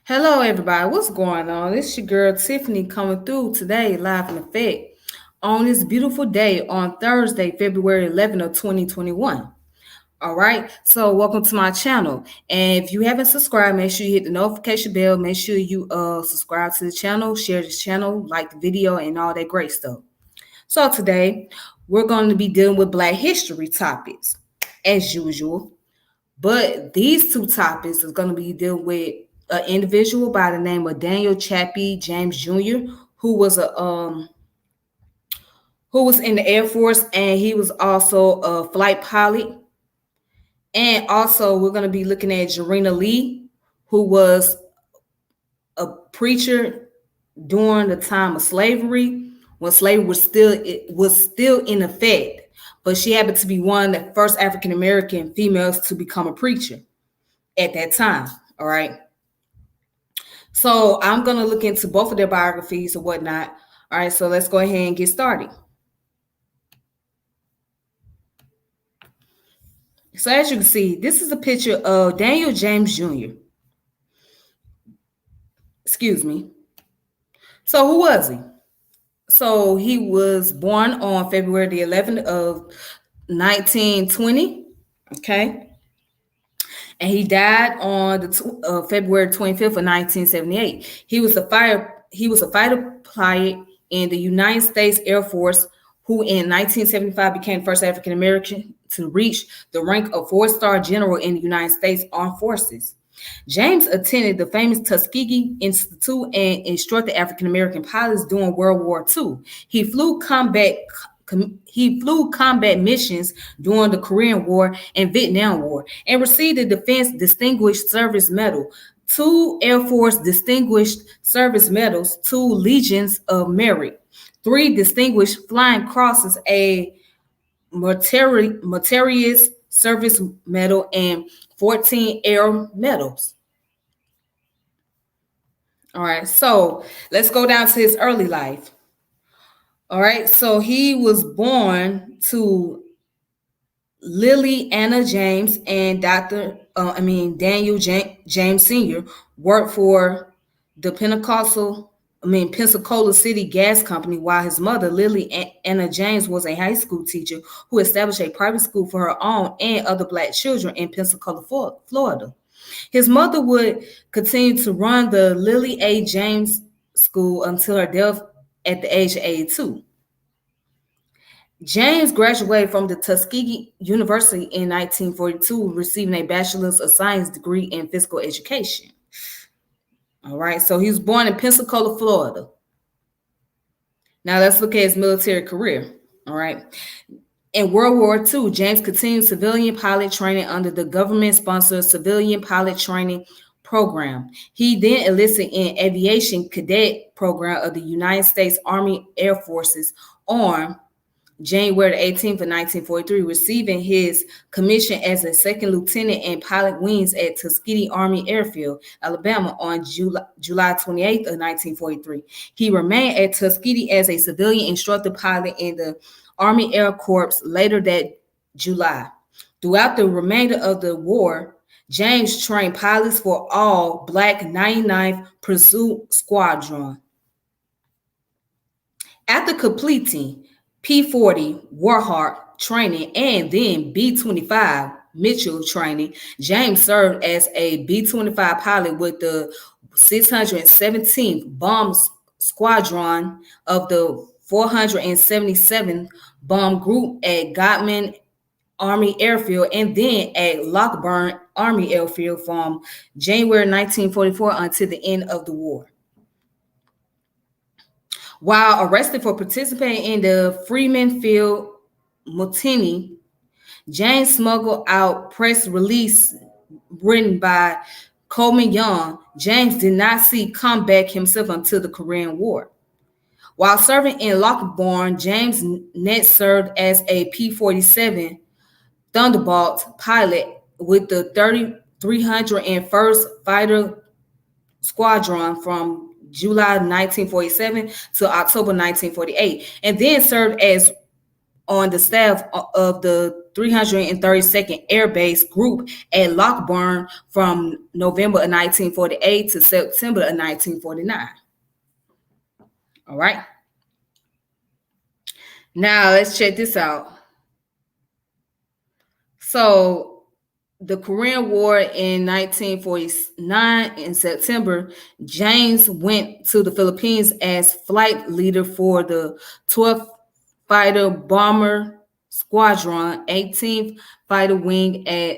Hello, everybody. What's going on? It's your girl Tiffany coming through today, live in effect, on this beautiful day on Thursday, February 11th of 2021. All right. So, welcome to my channel. And if you haven't subscribed, make sure you hit the notification bell. Make sure you subscribe to the channel, share this channel, like the video, and all that great stuff. So, today we're going to be dealing with Black history topics as usual. But these two topics is going to be dealing with an individual by the name of Daniel Chappy James Jr., who was a who was in the Air Force, and he was also a flight pilot. And also we're going to be looking at Jarena Lee, who was a preacher during the time of slavery, when slavery was still in effect. But she happened to be one of the first African American females to become a preacher at that time. All right. So I'm going to look into both of their biographies and whatnot. All right, so let's go ahead and get started. So as you can see, this is a picture of Daniel James Jr. Excuse me. So who was he? So he was born on February the 11th of 1920. Okay. And he died on the February 25th of 1978. He was a fighter pilot in the United States Air Force, who in 1975 became the first African American to reach the rank of four-star general in the United States Armed Forces. James attended the famous Tuskegee Institute and instructed African American pilots during World War II. He flew combat missions during the Korean War and Vietnam War and received the Defense Distinguished Service Medal, two Air Force Distinguished Service Medals, two Legions of Merit, three Distinguished Flying Crosses, a Meritorious Service Medal, and 14 Air Medals. All right, so let's go down to his early life. All right, so he was born to Lily Anna James and Daniel James Sr. worked for the Pensacola City Gas Company, while his mother, Lily Anna James, was a high school teacher who established a private school for her own and other Black children in Pensacola, Florida. His mother would continue to run the Lily A. James School until her death at the age of 82. James graduated from the Tuskegee University in 1942, receiving a Bachelor's of Science degree in physical education. All right, so he was born in Pensacola, Florida. Now let's look at his military career. All right. In World War II, James continued civilian pilot training under the government-sponsored Civilian Pilot Training Program. He then enlisted in Aviation Cadet Program of the United States Army Air Forces on January 18th of 1943, receiving his commission as a second lieutenant in pilot wings at Tuskegee Army Airfield, Alabama on July 28th of 1943. He remained at Tuskegee as a civilian instructor pilot in the Army Air Corps later that July. Throughout the remainder of the war, James trained pilots for all Black 99th Pursuit Squadron. After completing P-40 Warhawk training and then B-25 Mitchell training, James served as a B-25 pilot with the 617th Bomb Squadron of the 477th Bomb Group at Godman Army Airfield and then at Lockburn Army Airfield from January 1944 until the end of the war. While arrested for participating in the Freeman Field Mutiny, James smuggled out press release written by Coleman Young. James did not see combat himself until the Korean War. While serving in Lockburn, James next served as a P-47 Thunderbolt pilot with the 301st Fighter Squadron from July 1947 to October 1948, and then served as on the staff of the 332nd Air Base Group at Lockburn from November of 1948 to September of 1949. All right. Now let's check this out. So the Korean War in 1949 in September, James went to the Philippines as flight leader for the 12th Fighter Bomber Squadron, 18th Fighter Wing at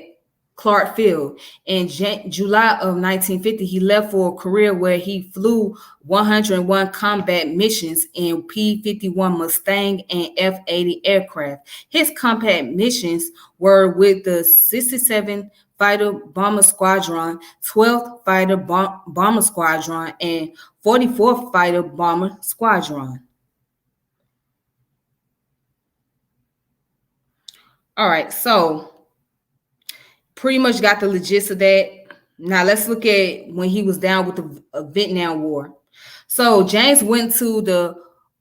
Clark Field. In July of 1950, he left for Korea, where he flew 101 combat missions in P-51 Mustang and F-80 aircraft. His combat missions were with the 67th Fighter Bomber Squadron, 12th Fighter Bomber Squadron, and 44th Fighter Bomber Squadron. All right, so pretty much got the gist of that. Now let's look at when he was down with the Vietnam War. So James went to the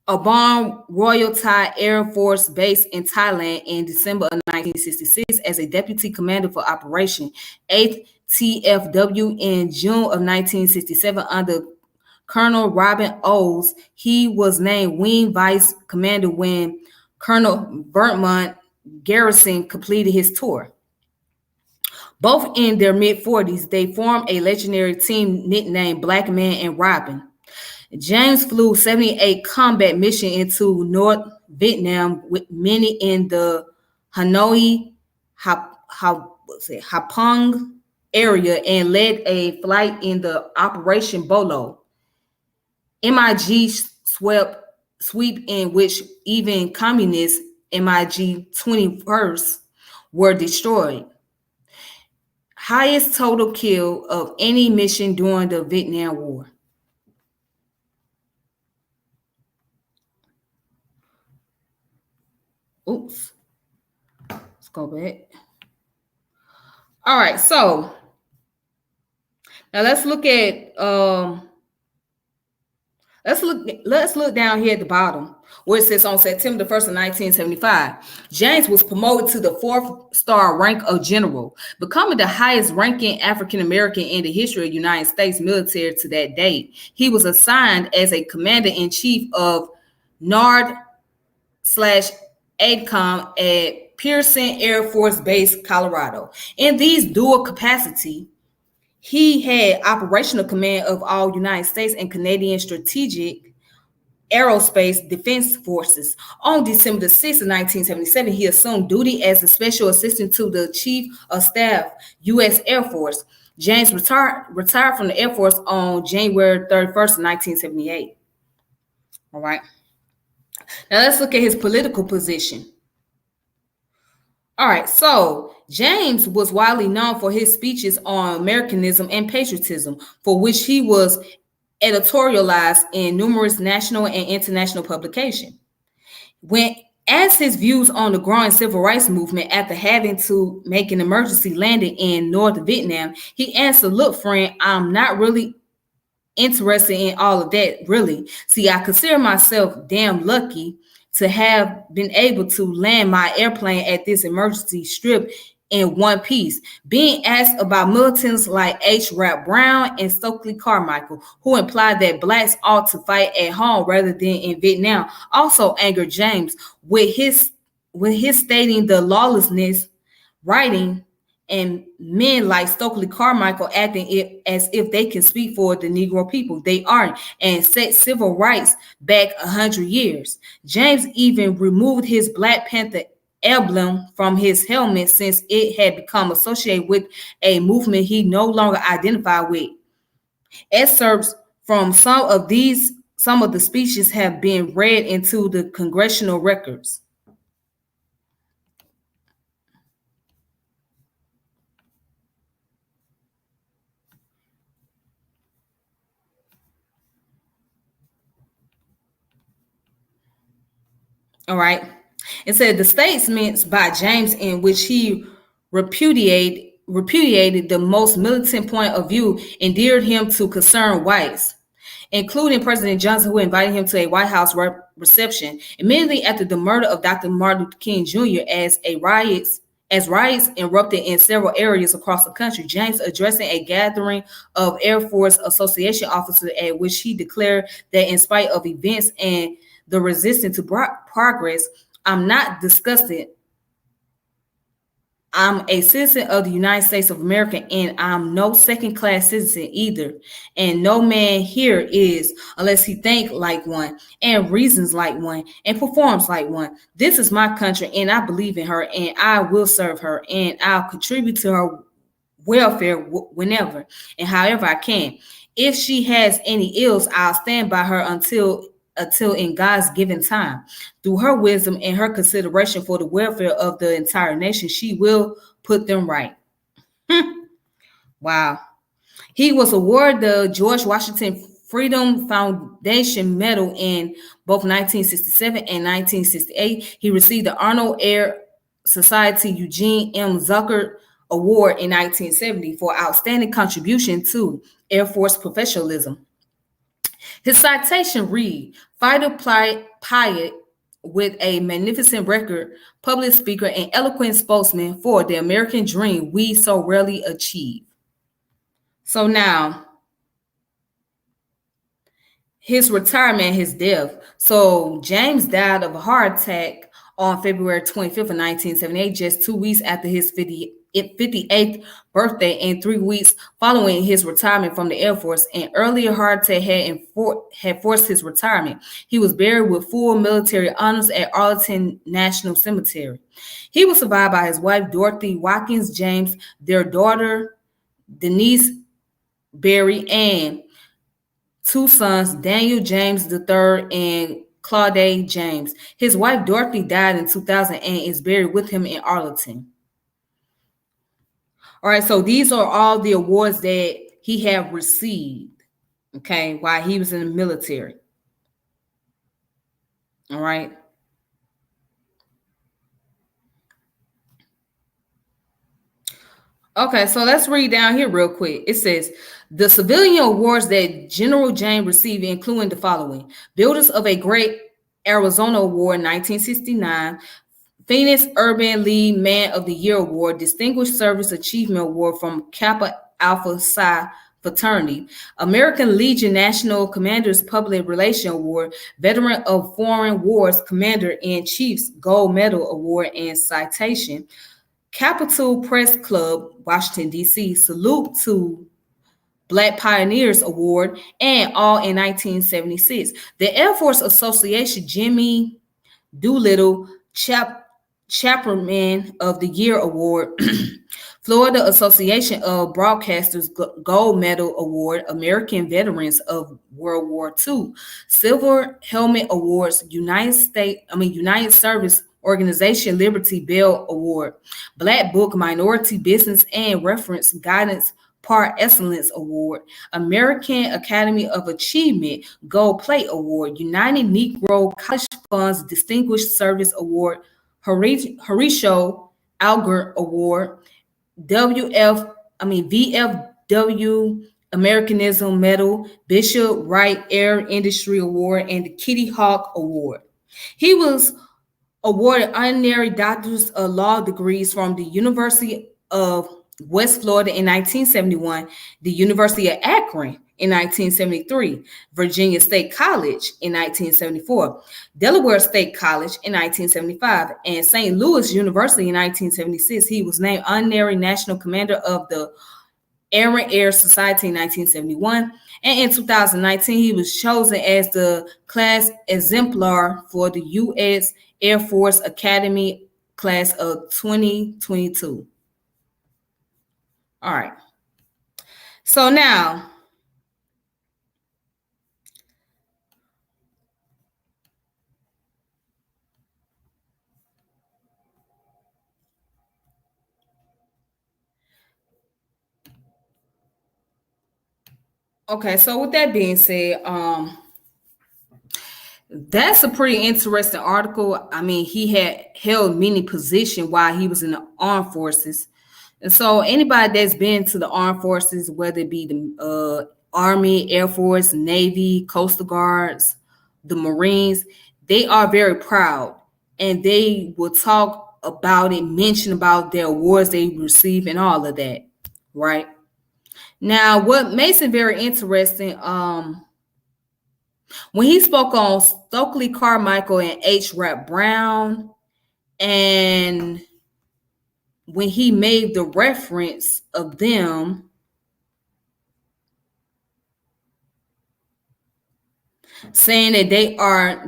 Abong Royal Thai Air Force Base in Thailand in December of 1966 as a deputy commander for Operation 8th TFW. In June of 1967, under Colonel Robin Oles, he was named Wing Vice Commander when Colonel Vermont Garrison completed his tour. Both in their mid-40s, they formed a legendary team nicknamed Black Man and Robin. James flew 78 combat missions into North Vietnam, with many in the Hanoi, Hapong area, and led a flight in the Operation Bolo. MiG sweep in which even communist MiG 21st were destroyed. Highest total kill of any mission during the Vietnam War. Oops. Let's go back. All right, so now let's look at let's look down here at the bottom where it says on September the 1st of 1975, James was promoted to the 4th star rank of general, becoming the highest ranking African American in the history of the United States military to that date. He was assigned as a commander-in-chief of NORAD/AIDCOM at Pearson Air Force Base, Colorado. In these dual capacity, he had operational command of all United States and Canadian strategic aerospace defense forces. On December 6, 1977, he assumed duty as a special assistant to the Chief of Staff, U.S. Air Force. James retired from the Air Force on January 31st, 1978. All right. Now let's look at his political position. All right, so James was widely known for his speeches on Americanism and patriotism, for which he was editorialized in numerous national and international publications. When asked his views on the growing civil rights movement after having to make an emergency landing in North Vietnam, he answered, "Look, friend, I'm not really interested in all of that, really. See, I consider myself damn lucky to have been able to land my airplane at this emergency strip in one piece." Being asked about militants like H. Rap Brown and Stokely Carmichael, who implied that blacks ought to fight at home rather than in Vietnam, also angered James with his stating the lawlessness, writing, and men like Stokely Carmichael acting as if they can speak for the Negro people. They aren't, and set civil rights back 100 years. James even removed his Black Panther emblem from his helmet since it had become associated with a movement he no longer identified with. Excerpts from some of the speeches have been read into the congressional records. All right. It said the statements by James in which he repudiated the most militant point of view endeared him to concerned whites, including President Johnson, who invited him to a White House reception immediately after the murder of Dr. Martin Luther King Jr. As riots erupted in several areas across the country. James addressing a gathering of Air Force Association officers at which he declared that in spite of events and the resistance to progress, I'm not disgusted. I'm a citizen of the United States of America, and I'm no second-class citizen either. And no man here is, unless he think like one, and reasons like one, and performs like one. This is my country, and I believe in her, and I will serve her, and I'll contribute to her welfare whenever and however I can. If she has any ills, I'll stand by her until in God's given time. Through her wisdom and her consideration for the welfare of the entire nation, she will put them right. Wow. He was awarded the George Washington Freedom Foundation Medal in both 1967 and 1968. He received the Arnold Air Society Eugene M. Zucker Award in 1970 for outstanding contribution to Air Force professionalism. His citation read, fighter pilot with a magnificent record, public speaker, and eloquent spokesman for the American dream we so rarely achieve. So now, his retirement, his death. So James died of a heart attack on February 25th of 1978, just 2 weeks after his 58th birthday and 3 weeks following his retirement from the Air Force. An earlier heart attack had forced his retirement. He was buried with full military honors at Arlington National Cemetery. He was survived by his wife, Dorothy Watkins James, their daughter, Denise Berry, and two sons, Daniel James III and Claude James. His wife, Dorothy, died in 2000 and is buried with him in Arlington. All right, so these are all the awards that he had received, okay, while he was in the military. All right. Okay, so let's read down here real quick. It says, the civilian awards that General James received, including the following: Builders of a Great Arizona Award, 1969, Phoenix Urban League Man of the Year Award, Distinguished Service Achievement Award from Kappa Alpha Psi Fraternity, American Legion National Commander's Public Relations Award, Veteran of Foreign Wars Commander-in-Chief's Gold Medal Award and citation, Capitol Press Club, Washington, D.C., Salute to Black Pioneers Award, and all in 1976. The Air Force Association Jimmy Doolittle Chaperman of the Year Award, Florida Association of Broadcasters Gold Medal Award, American Veterans of World War II, Silver Helmet Awards, United Service Organization Liberty Bell Award, Black Book Minority Business and Reference Guidance Par Excellence Award, American Academy of Achievement Gold Plate Award, United Negro College Funds Distinguished Service Award, Horatio Alger Award, VFW Americanism Medal, Bishop Wright Air Industry Award, and the Kitty Hawk Award. He was awarded honorary doctors of law degrees from the University of West Florida in 1971, the University of Akron in 1973, Virginia State College in 1974, Delaware State College in 1975, and St. Louis University in 1976. He was named honorary national commander of the Air Society in 1971, and in 2019, he was chosen as the class exemplar for the U.S. Air Force Academy class of 2022. All right. So now, okay, so with that being said, that's a pretty interesting article. I mean, he had held many positions while he was in the armed forces. And so anybody that's been to the armed forces, whether it be the Army, Air Force, Navy, Coastal Guards, the Marines, they are very proud, and they will talk about it, mention about their awards they receive and all of that, right? Now, what makes it very interesting, when he spoke on Stokely Carmichael and H. Rap Brown, and when he made the reference of them saying that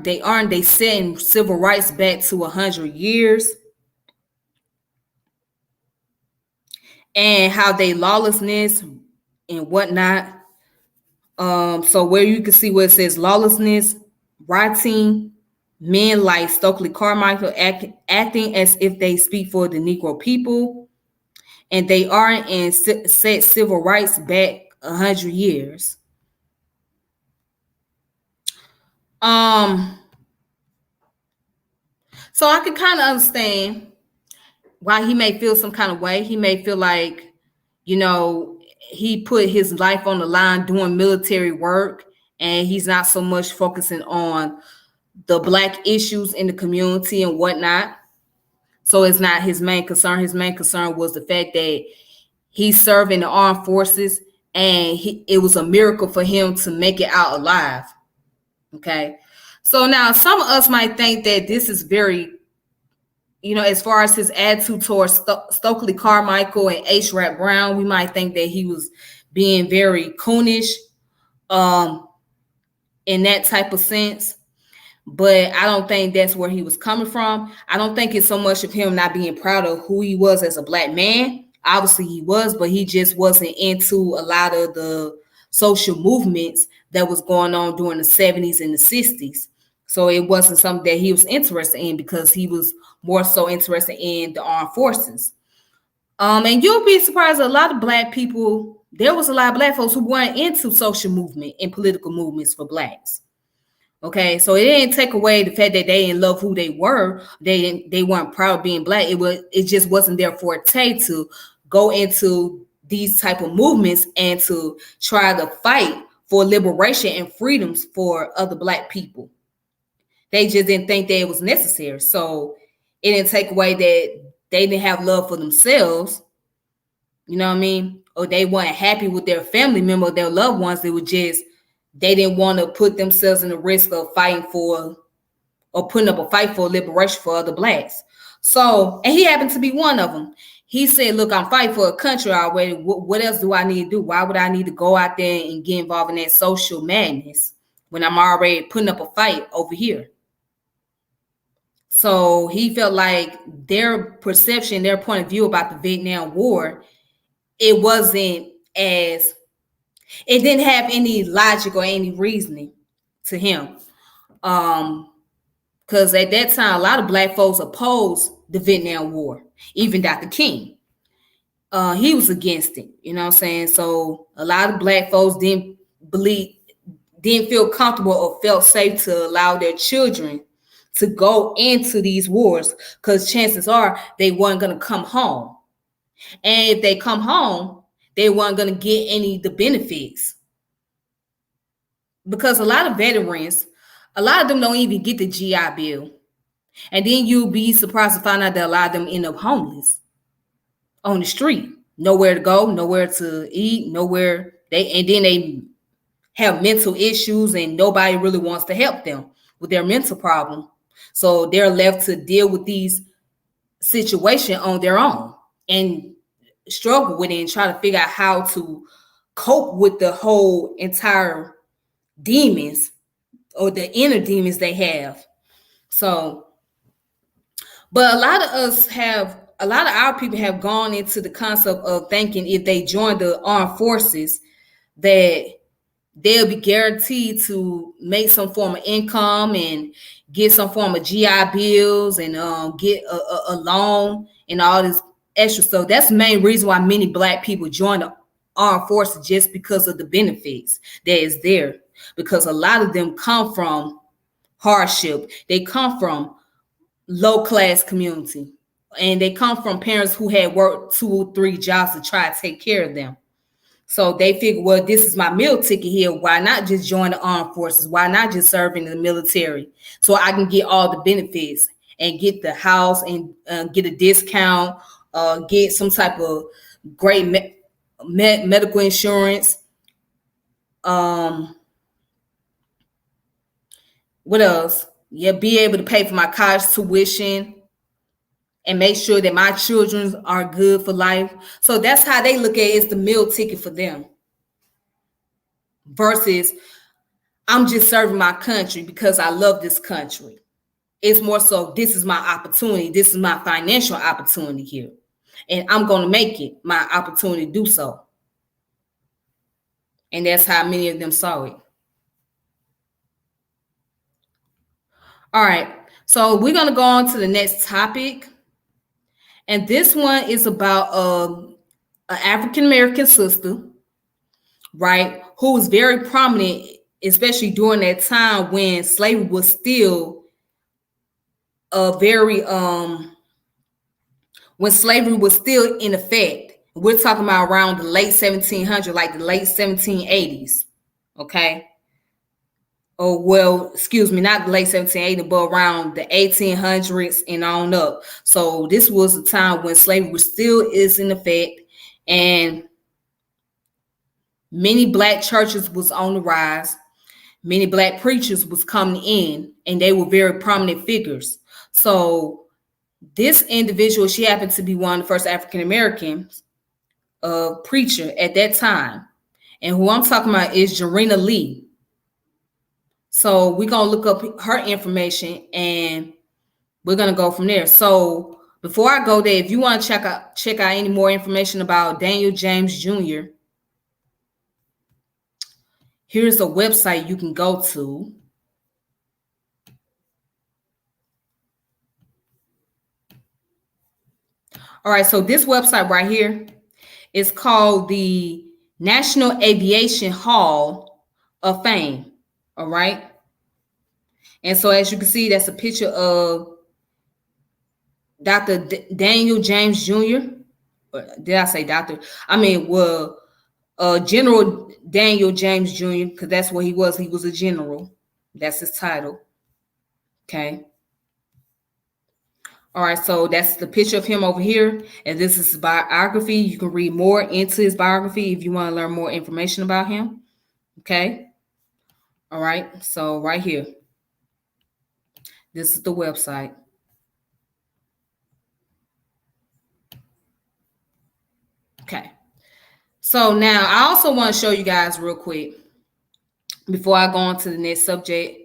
they setting civil rights back to 100 years, and how they lawlessness and whatnot. So where you can see where it says lawlessness, rioting, men like Stokely Carmichael acting as if they speak for the Negro people, and they aren't, and set civil rights back 100 years. So I can kind of understand why he may feel some kind of way. He may feel like, he put his life on the line doing military work, and he's not so much focusing on the Black issues in the community and whatnot. So it's not his main concern. His main concern was the fact that he served in the armed forces, and it was a miracle for him to make it out alive. Okay. So now some of us might think that this is very, as far as his attitude towards Stokely Carmichael and H. Rap Brown, we might think that he was being very coonish in that type of sense. But I don't think that's where he was coming from. I don't think it's so much of him not being proud of who he was as a Black man. Obviously he was, but he just wasn't into a lot of the social movements that was going on during the 70s and the 60s. So it wasn't something that he was interested in, because he was more so interested in the armed forces. And you'll be surprised, a lot of Black people, there was a lot of Black folks who weren't into social movement and political movements for Blacks. Okay, so it didn't take away the fact that they didn't love who they were. They weren't proud of being Black. It just wasn't their forte to go into these type of movements and to try to fight for liberation and freedoms for other Black people. They just didn't think that it was necessary. So it didn't take away that they didn't have love for themselves. You know what I mean? Or they weren't happy with their family member, their loved ones. They didn't want to put themselves in the risk of fighting for, or putting up a fight for liberation for other Blacks. So, and he happened to be one of them. He said, look, I'm fighting for a country already. What else do I need to do? Why would I need to go out there and get involved in that social madness when I'm already putting up a fight over here? So he felt like their perception, their point of view about the Vietnam War, it didn't have any logic or any reasoning to him. Because at that time, a lot of Black folks opposed the Vietnam War. Even Dr. King, he was against it. You know what I'm saying? So a lot of Black folks didn't feel comfortable or felt safe to allow their children to go into these wars, because chances are they weren't going to come home. And if they come home, they weren't going to get any of the benefits. Because a lot of veterans, a lot of them don't even get the GI Bill. And then you'll be surprised to find out that a lot of them end up homeless on the street. Nowhere to go, nowhere to eat, and then they have mental issues, and nobody really wants to help them with their mental problem. So they're left to deal with these situations on their own and struggle with it and try to figure out how to cope with the whole entire demons or the inner demons they have. So, but a lot of our people have gone into the concept of thinking if they join the armed forces that they'll be guaranteed to make some form of income and get some form of GI Bills and get a loan and all this extra stuff. That's the main reason why many Black people join the armed forces, just because of the benefits that is there. Because a lot of them come from hardship. They come from low-class community. And they come from parents who had worked 2 or 3 jobs to try to take care of them. So they figure, well, this is my meal ticket here. Why not just join the armed forces? Why not just serve in the military? So I can get all the benefits and get the house and get a discount, get some type of great medical insurance. What else? Yeah, be able to pay for my college tuition and make sure that my children are good for life. So that's how they look at it, it's the meal ticket for them. Versus I'm just serving my country because I love this country. It's more so this is my opportunity. This is my financial opportunity here. And I'm going to make it my opportunity to do so. And that's how many of them saw it. All right. So we're going to go on to the next topic. And this one is about an African-American sister, right, who was very prominent, especially during that time when slavery was still when slavery was still in effect. We're talking about around the late 1700s, like the late 1780s, okay? Oh, well, excuse me, not the late 1780s, but around the 1800s and on up. So this was a time when slavery still is in effect, and many Black churches was on the rise. Many Black preachers was coming in, and they were very prominent figures. So this individual, she happened to be one of the first African Americans preacher at that time. And who I'm talking about is Jarena Lee. So we're going to look up her information and we're going to go from there. So before I go there, if you want to check out any more information about Daniel James Jr., here's a website you can go to. All right, so this website right here is called the National Aviation Hall of Fame. All right. And so as you can see, that's a picture of Dr. Daniel James Jr. Did I say doctor? I mean, well, General Daniel James Jr., because that's what he was. He was a general. That's his title. Okay. All right, so that's the picture of him over here. And this is his biography. You can read more into his biography if you want to learn more information about him. Okay. All right, so right here. This is the website. Okay. So now I also want to show you guys real quick before I go on to the next subject.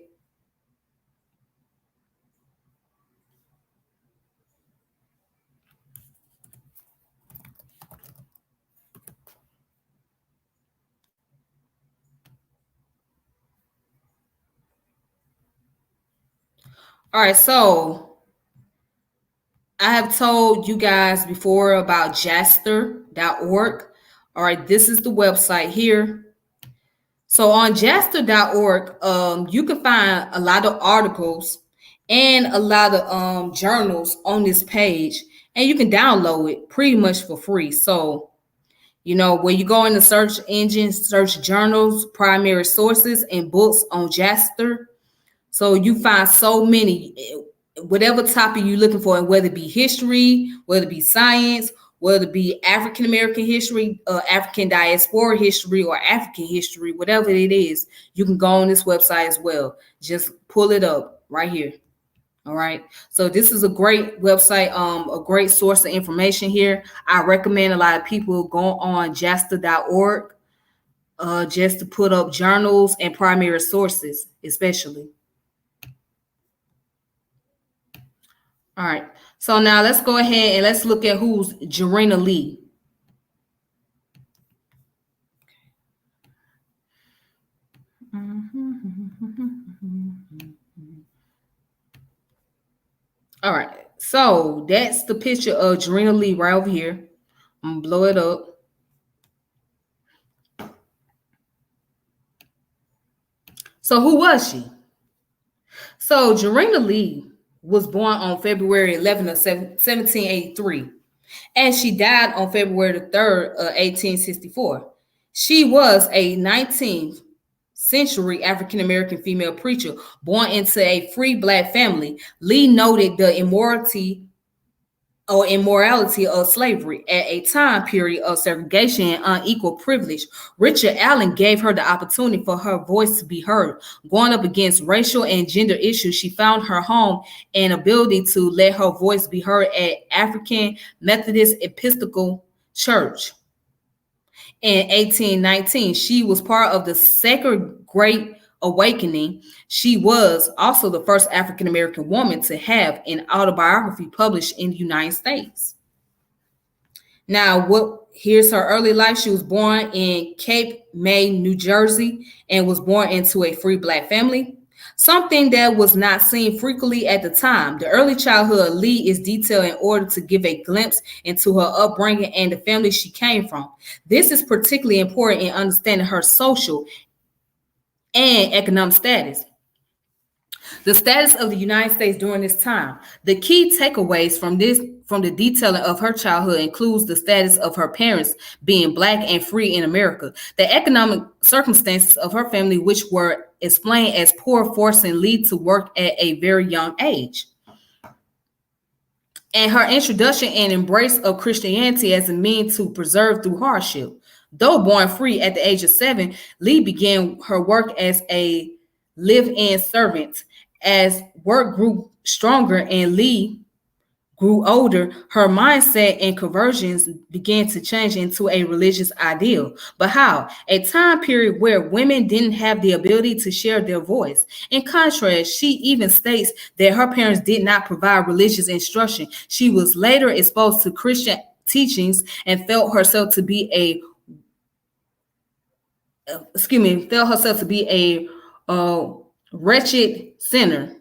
All right, so I have told you guys before about jaster.org. All right, this is the website here. So on jaster.org, you can find a lot of articles and a lot of journals on this page, and you can download it pretty much for free. So, you know, when you go in the search engine, search journals, primary sources, and books on Jaster. So you find so many, whatever topic you're looking for, and whether it be history, whether it be science, whether it be African American history, African diaspora history, or African history, whatever it is, you can go on this website as well. Just pull it up right here. All right. So this is a great website, a great source of information here. I recommend a lot of people go on jaster.org just to put up journals and primary sources, especially. All right. So now let's go ahead and let's look at who's Jarena Lee. All right. So that's the picture of Jarena Lee right over here. I'm going to blow it up. So who was she? So Jarena Lee was born on February 11th of 1783, and she died on February the 3rd of 1864. She was a 19th century African American female preacher born into a free black family. Lee noted the immorality of slavery at a time period of segregation and unequal privilege. Richard Allen gave her the opportunity for her voice to be heard. Going up against racial and gender issues, she found her home and ability to let her voice be heard at African Methodist Episcopal Church. In 1819, she was part of the Sacred Great Awakening. She was also the first African American woman to have an autobiography published in the United States. Now, here's her early life. She was born in Cape May, New Jersey, and was born into a free black family, something that was not seen frequently at the time. The early childhood of Lee is detailed in order to give a glimpse into her upbringing and the family she came from. This is particularly important in understanding her social and economic status. The status of the United States during this time. The key takeaways from the detailing of her childhood includes the status of her parents being black and free in America, the economic circumstances of her family, which were explained as poor, forcing Lee to work at a very young age, and her introduction and embrace of Christianity as a means to preserve through hardship. Though born free at the age of 7, Lee began her work as a live-in servant. As work grew stronger and Lee grew older, her mindset and conversions began to change into a religious ideal. But how? A time period where women didn't have the ability to share their voice. In contrast, she even states that her parents did not provide religious instruction. She was later exposed to Christian teachings and felt herself to be a wretched sinner.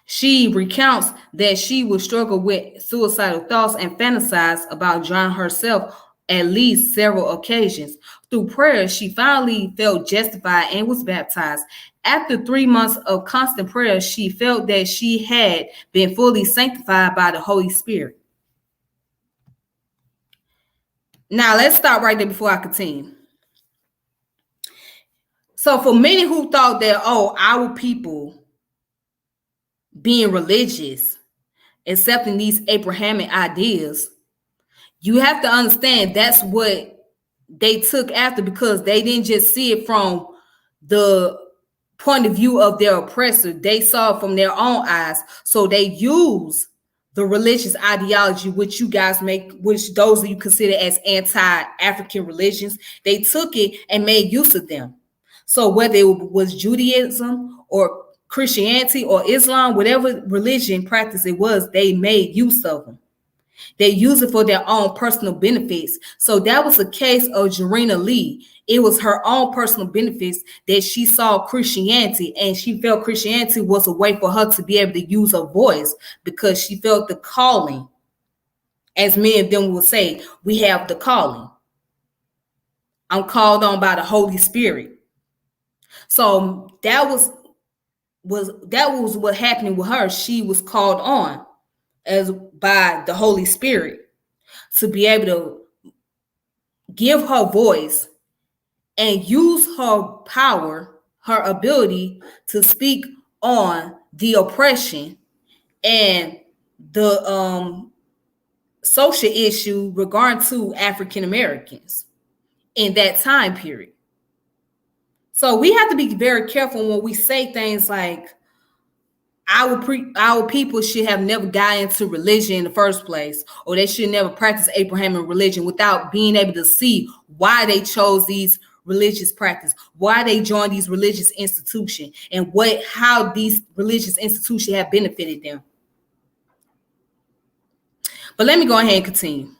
She recounts that she would struggle with suicidal thoughts and fantasize about drowning herself at least several occasions. Through prayer, she finally felt justified and was baptized. After 3 months of constant prayer, she felt that she had been fully sanctified by the Holy Spirit. Now, let's stop right there before I continue. So for many who thought that, our people being religious, accepting these Abrahamic ideas, you have to understand that's what they took after, because they didn't just see it from the point of view of their oppressor. They saw it from their own eyes. So they use the religious ideology, which those of you consider as anti-African religions, they took it and made use of them. So whether it was Judaism or Christianity or Islam, whatever religion practice it was, they made use of them. They use it for their own personal benefits. So that was the case of Jarena Lee. It was her own personal benefits that she saw Christianity, and she felt Christianity was a way for her to be able to use her voice, because she felt the calling. As many of them will say, we have the calling. I'm called on by the Holy Spirit. So that was what happened with her. She was called on as by the Holy Spirit to be able to give her voice and use her power, her ability to speak on the oppression and the social issue regarding to African Americans in that time period. So we have to be very careful when we say things like our people should have never got into religion in the first place, or they should never practice Abrahamic religion, without being able to see why they chose these religious practice, why they joined these religious institutions, and how these religious institutions have benefited them. But let me go ahead and continue.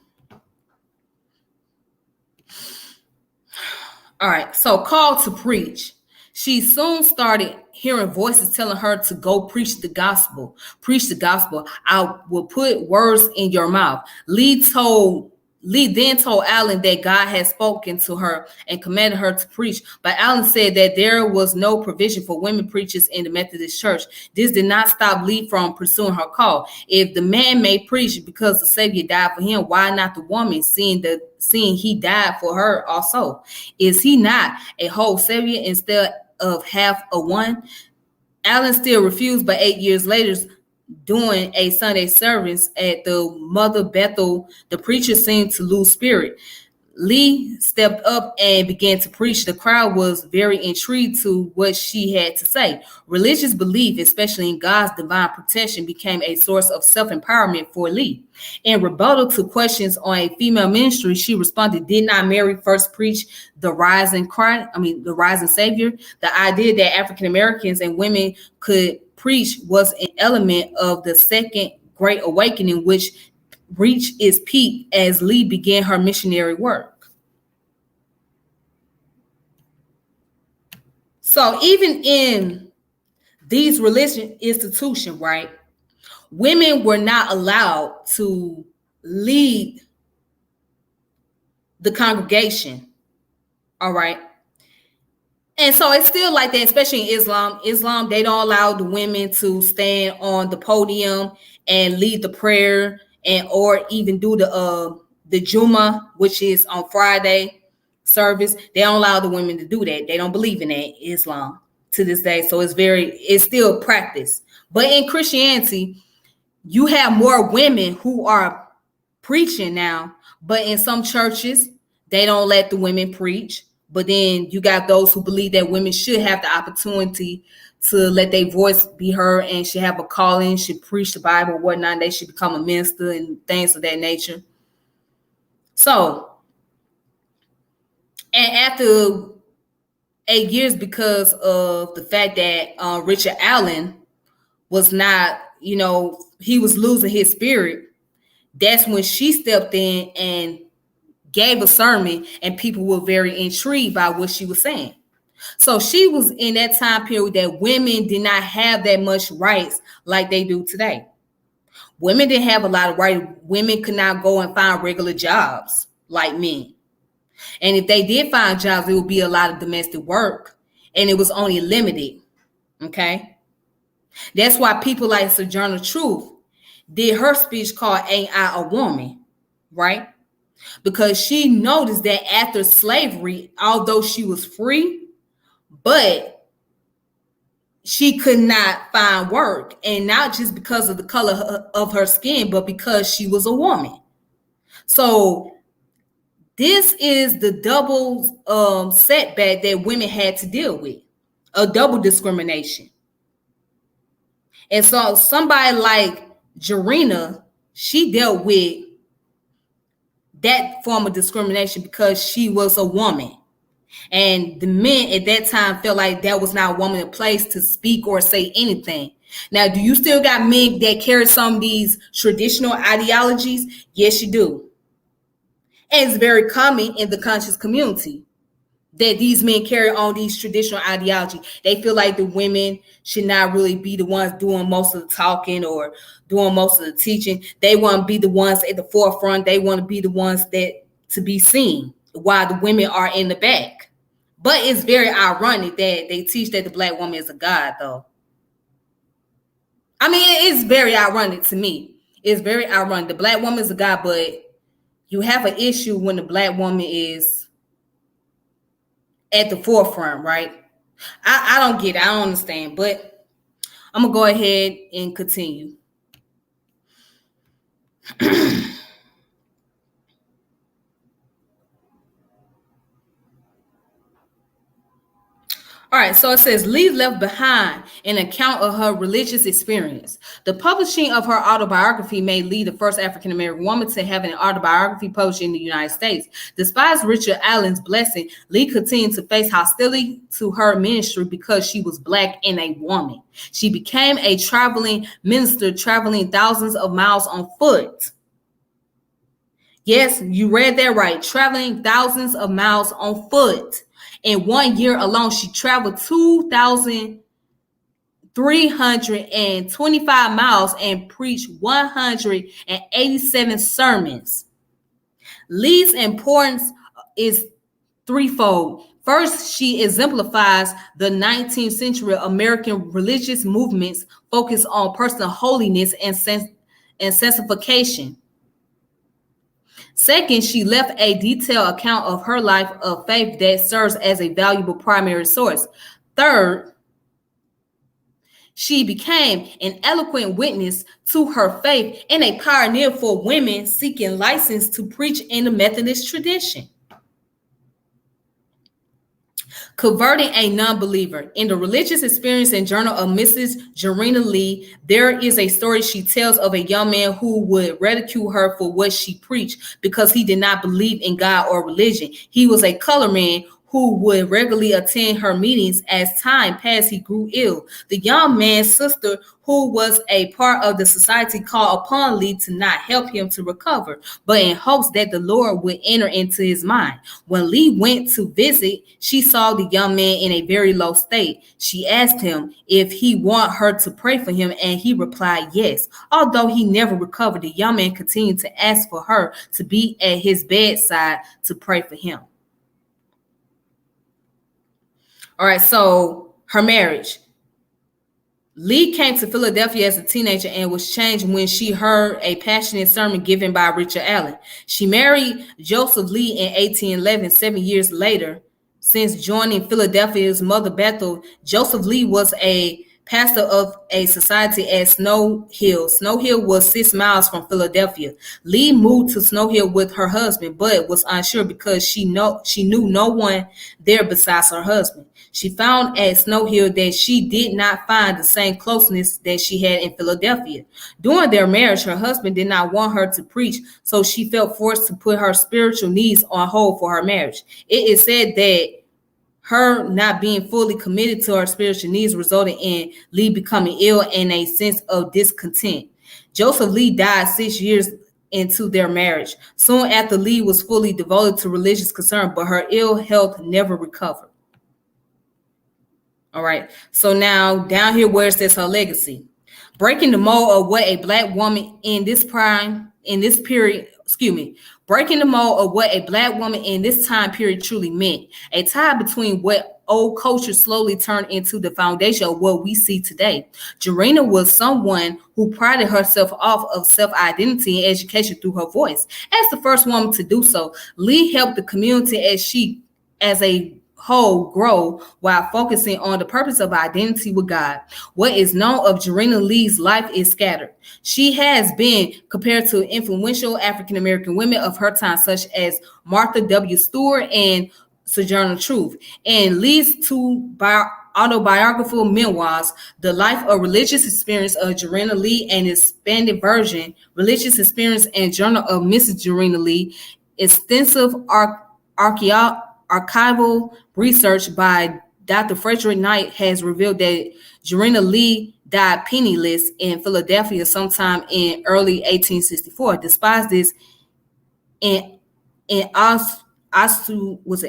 All right, so called to preach. She soon started hearing voices telling her to go preach the gospel. Preach the gospel. I will put words in your mouth. Lee told Lee then told Allen that God had spoken to her and commanded her to preach, but Allen said that there was no provision for women preachers in the Methodist Church. This did not stop Lee from pursuing her call. If the man may preach because the Savior died for him, why not the woman, seeing he died for her also? Is he not a whole Savior instead of half a one? Allen still refused, but 8 years later, during a Sunday service at the Mother Bethel, the preacher seemed to lose spirit. Lee stepped up and began to preach. The crowd was very intrigued to what she had to say. Religious belief, especially in God's divine protection, became a source of self-empowerment for Lee. In rebuttal to questions on a female ministry, she responded, "Did not Mary first preach the rising Savior? The idea that African Americans and women could preach was an element of the Second Great Awakening, which reached its peak as Lee began her missionary work." So even in these religious institutions, right, women were not allowed to lead the congregation. All right. And so it's still like that, especially in Islam. Islam, they don't allow the women to stand on the podium and lead the prayer or even do the Juma, which is on Friday service. They don't allow the women to do that. They don't believe in that, Islam, to this day. So it's still practiced. But in Christianity, you have more women who are preaching now, but in some churches, they don't let the women preach. But then you got those who believe that women should have the opportunity to let their voice be heard and should have a calling, should preach the Bible, whatnot. They should become a minister and things of that nature. So, and after 8 years, because of the fact that Richard Allen was not, he was losing his spirit, that's when she stepped in and gave a sermon, and people were very intrigued by what she was saying. So she was in that time period that women did not have that much rights like they do today. Women didn't have a lot of rights. Women could not go and find regular jobs like men. And if they did find jobs, it would be a lot of domestic work, and it was only limited. Okay. That's why people like Sojourner Truth did her speech called "Ain't I a Woman?" Right? Because she noticed that after slavery, although she was free, but she could not find work. And not just because of the color of her skin, but because she was a woman. So this is the double setback that women had to deal with, a double discrimination. And so somebody like Jarena, she dealt with that form of discrimination because she was a woman. And the men at that time felt like that was not a woman's place to speak or say anything. Now, do you still got men that carry some of these traditional ideologies? Yes, you do. And it's very common in the conscious community that these men carry on these traditional ideology. They feel like the women should not really be the ones doing most of the talking or doing most of the teaching. They want to be the ones at the forefront. They want to be the ones that to be seen while the women are in the back. But it's very ironic that they teach that the black woman is a god, though. I mean, it's very ironic to me. It's very ironic. The black woman is a god, but you have an issue when the black woman is at the forefront, right? I don't get it. I don't understand, but I'm gonna go ahead and continue. All right, so it says Lee left behind an account of her religious experience. The publishing of her autobiography made Lee the first African American woman to have an autobiography published in the United States. Despite Richard Allen's blessing, Lee continued to face hostility to her ministry because she was black and a woman. She became a traveling minister, traveling thousands of miles on foot. Yes, you read that right. Traveling thousands of miles on foot. In 1 year alone, she traveled 2,325 miles and preached 187 sermons. Lee's importance is threefold. First, she exemplifies the 19th century American religious movements focused on personal holiness and sanctification. Second, she left a detailed account of her life of faith that serves as a valuable primary source. Third, she became an eloquent witness to her faith and a pioneer for women seeking license to preach in the Methodist tradition. Converting a non-believer. In the religious experience and journal of Mrs. Jarena Lee, there is a story she tells of a young man who would ridicule her for what she preached because he did not believe in God or religion. He was a colored man who would regularly attend her meetings. As time passed, he grew ill. The young man's sister, who was a part of the society, called upon Lee to not help him to recover, but in hopes that the Lord would enter into his mind. When Lee went to visit, she saw the young man in a very low state. She asked him if he wanted her to pray for him, and he replied yes. Although he never recovered, the young man continued to ask for her to be at his bedside to pray for him. All right, so her marriage. Lee came to Philadelphia as a teenager and was changed when she heard a passionate sermon given by Richard Allen. She married Joseph Lee in 1811, 7 years later. Since joining Philadelphia's Mother Bethel, Joseph Lee was a pastor of a society at Snow Hill. Snow Hill was 6 miles from Philadelphia. Lee moved to Snow Hill with her husband, but was unsure because she knew no one there besides her husband. She found at Snow Hill that she did not find the same closeness that she had in Philadelphia. During their marriage, her husband did not want her to preach, so she felt forced to put her spiritual needs on hold for her marriage. It is said that her not being fully committed to her spiritual needs resulted in Lee becoming ill and a sense of discontent. Joseph Lee died 6 years into their marriage. Soon after, Lee was fully devoted to religious concern, but her ill health never recovered. All right, so now down here where it says her legacy. Breaking the mold of what a black woman in this period, breaking the mold of what a black woman in this time period truly meant. A tie between what old culture slowly turned into the foundation of what we see today. Jarena was someone who prided herself off of self-identity and education through her voice. As the first woman to do so, Lee helped the community as a whole grow while focusing on the purpose of identity with God. What is known of Jarena Lee's life is scattered. She has been compared to influential African American women of her time, such as Martha W. Stewart and Sojourner Truth. And Lee's two autobiographical memoirs, The Life of Religious Experience of Jarena Lee and expanded version, Religious Experience and Journal of Mrs. Jarena Lee, extensive archival research by Dr. Frederick Knight has revealed that Jarena Lee died penniless in Philadelphia sometime in early 1864. Despite this, auspicious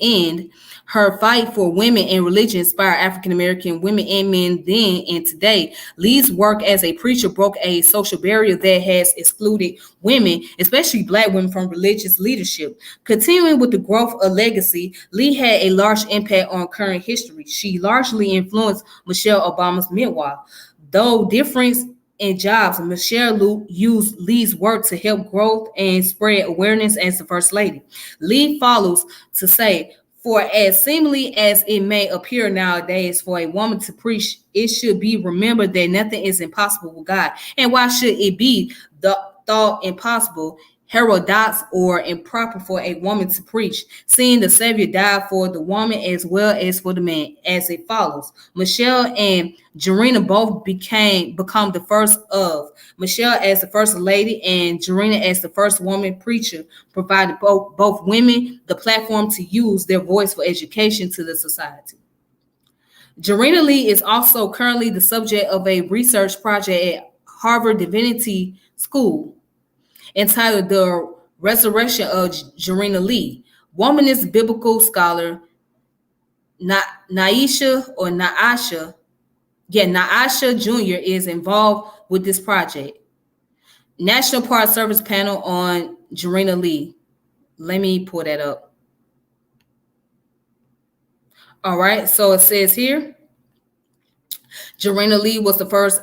end, her fight for women and religion inspired African American women and men then and today. Lee's work as a preacher broke a social barrier that has excluded women, especially black women, from religious leadership. Continuing with the growth of legacy, Lee had a large impact on current history. She largely influenced Michelle Obama's memoir. Though different in jobs, Michelle used Lee's work to help growth and spread awareness as the First Lady. Lee follows to say, for as seemingly as it may appear nowadays for a woman to preach, it should be remembered that nothing is impossible with God. And why should it be thought impossible, heterodox, or improper for a woman to preach, seeing the Savior died for the woman as well as for the man, as it follows? Michelle and Jarena both become the first of. Michelle as the first lady and Jarena as the first woman preacher provided both women the platform to use their voice for education to the society. Jarena Lee is also currently the subject of a research project at Harvard Divinity School entitled The Resurrection of Jarena Lee. Womanist biblical scholar Naisha Jr. is involved with this project. National Park Service panel on Jarena Lee. Let me pull that up. All right, so it says here, Jarena Lee was the first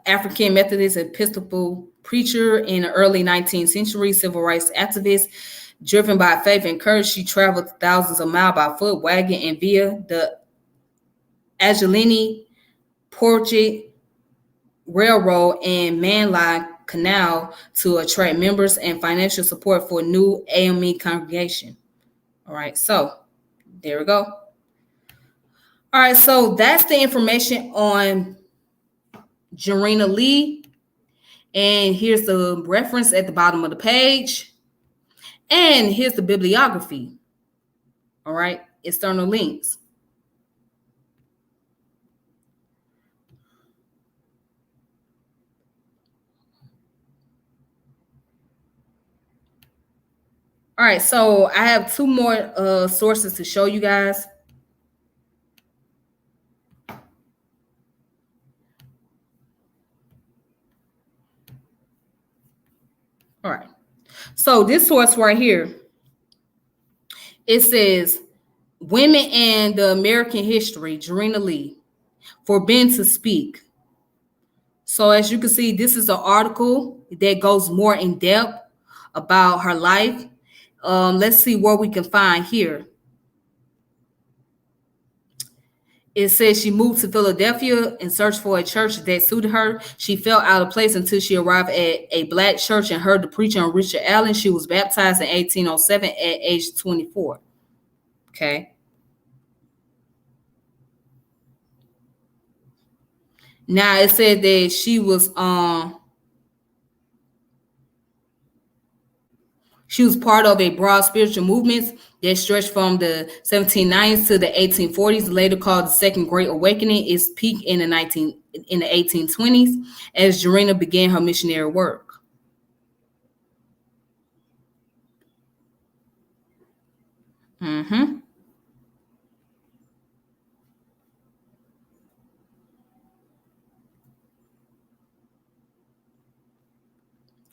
African Methodist Episcopal preacher in the early 19th century, civil rights activist. Driven by faith and courage, she traveled thousands of miles by foot, wagon, and via the Allegheny Portage Railroad and Mainline Canal to attract members and financial support for new AME congregation. All right, so there we go. All right, so that's the information on Jarena Lee. And here's the reference at the bottom of the page. And here's the bibliography. All right, external links. All right, so I have two more sources to show you guys. All right, so this source right here, it says, Women and the American History, Jarena Lee, forbidden to speak. So as you can see, this is an article that goes more in depth about her life. Let's see what we can find here. It says she moved to Philadelphia and searched for a church that suited her. She felt out of place until she arrived at a black church and heard the preacher on Richard Allen. She was baptized in 1807 at age 24. Okay. Now it said that she was part of a broad spiritual movement that stretched from the 1790s to the 1840s, later called the Second Great Awakening. Its peak in the 1820s as Jarena began her missionary work.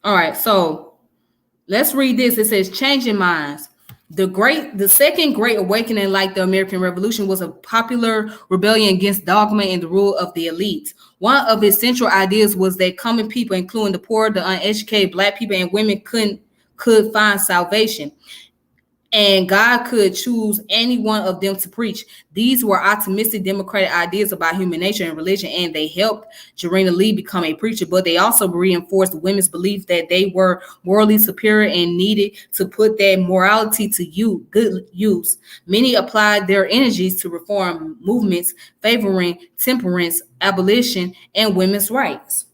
All right, so let's read this. It says, changing minds. The Second Great Awakening, like the American Revolution, was a popular rebellion against dogma and the rule of the elite. One of its central ideas was that common people, including the poor, the uneducated, black people, and women, could find salvation, and God could choose any one of them to preach. These were optimistic democratic ideas about human nature and religion, and they helped Jarena Lee become a preacher, but they also reinforced women's belief that they were morally superior and needed to put that morality to good use. Many applied their energies to reform movements favoring temperance, abolition, and women's rights.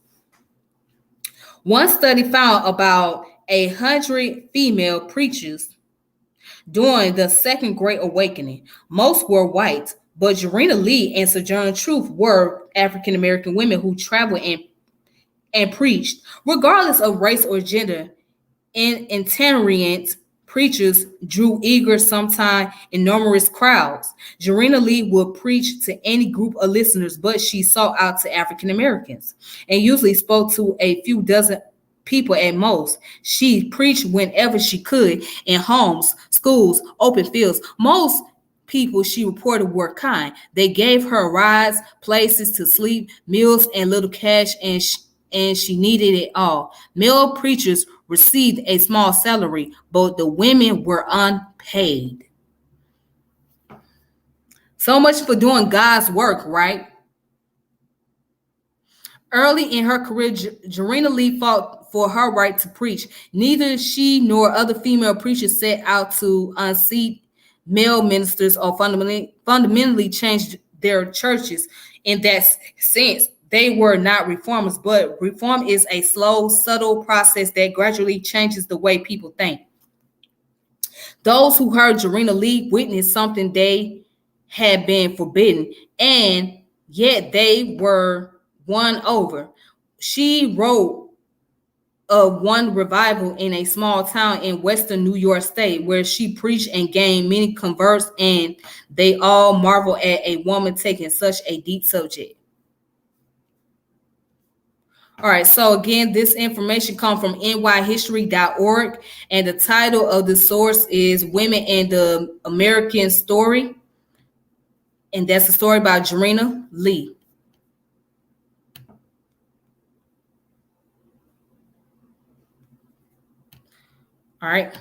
One study found about 100 female preachers during the Second Great Awakening. Most were white, but Jarena Lee and Sojourner Truth were African American women who traveled and preached. Regardless of race or gender, itinerant preachers drew eager, sometimes enormous crowds. Jarena Lee would preach to any group of listeners, but she sought out to African Americans and usually spoke to a few dozen people at most. She preached whenever she could, in homes, schools, open fields. Most people, she reported, were kind. They gave her rides, places to sleep, meals, and little cash, and she needed it all. Male preachers received a small salary, but the women were unpaid. So much for doing God's work, right? Early in her career, Jarena Lee fought for her right to preach. Neither she nor other female preachers set out to unseat male ministers or fundamentally change their churches. In that sense, they were not reformers, but reform is a slow, subtle process that gradually changes the way people think. Those who heard Jarena Lee witnessed something they had been forbidden, and yet they were won over. She wrote of one revival in a small town in western New York State where she preached and gained many converts, and they all marvel at a woman taking such a deep subject. All right, so again, this information comes from nyhistory.org, and the title of the source is Women in the American Story, and that's a story by Jarena Lee. All right.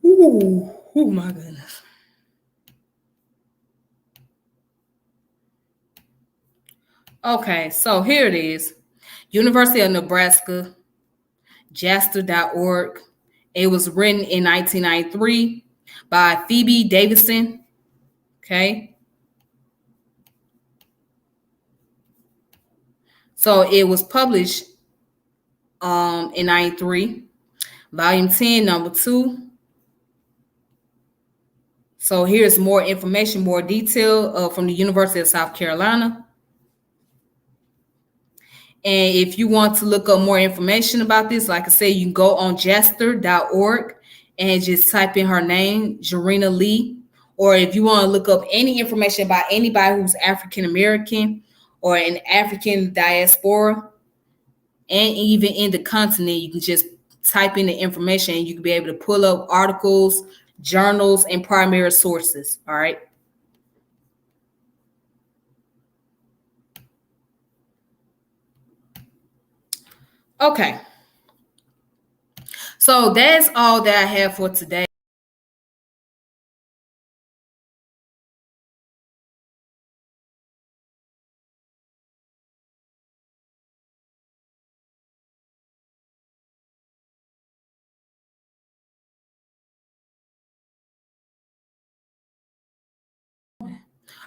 Ooh, oh my goodness. Okay, so here it is. University of Nebraska, jaster.org. It was written in 1993 by Phoebe Davidson. Okay. So it was published in 93, volume 10, number 2. So here's more information, more detail from the University of South Carolina. And if you want to look up more information about this, like I said, you can go on jaster.org and just type in her name, Jarena Lee. Or if you want to look up any information about anybody who's African American or an African diaspora, and even in the continent, you can just type in the information and you can be able to pull up articles, journals, and primary sources. All right. Okay. So that's all that I have for today.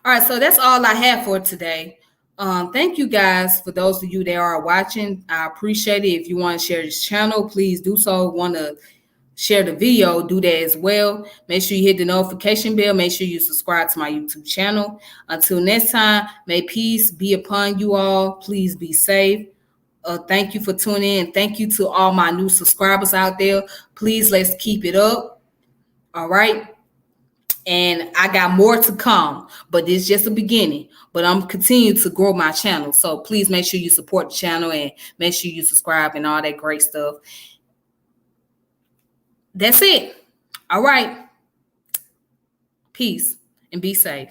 All right, so that's all I have for today. Thank you guys for those of you that are watching. I appreciate it. If you want to share this channel, please do so. Want to share the video, do that as well. Make sure you hit the notification bell. Make sure you subscribe to my YouTube channel. Until next time, may peace be upon you all. Please be safe. Thank you for tuning in. Thank you to all my new subscribers out there. Please, let's keep it up. All right. And I got more to come, but this is just a beginning. But I'm continuing to grow my channel. So please make sure you support the channel and make sure you subscribe and all that great stuff. That's it. All right. Peace and be safe.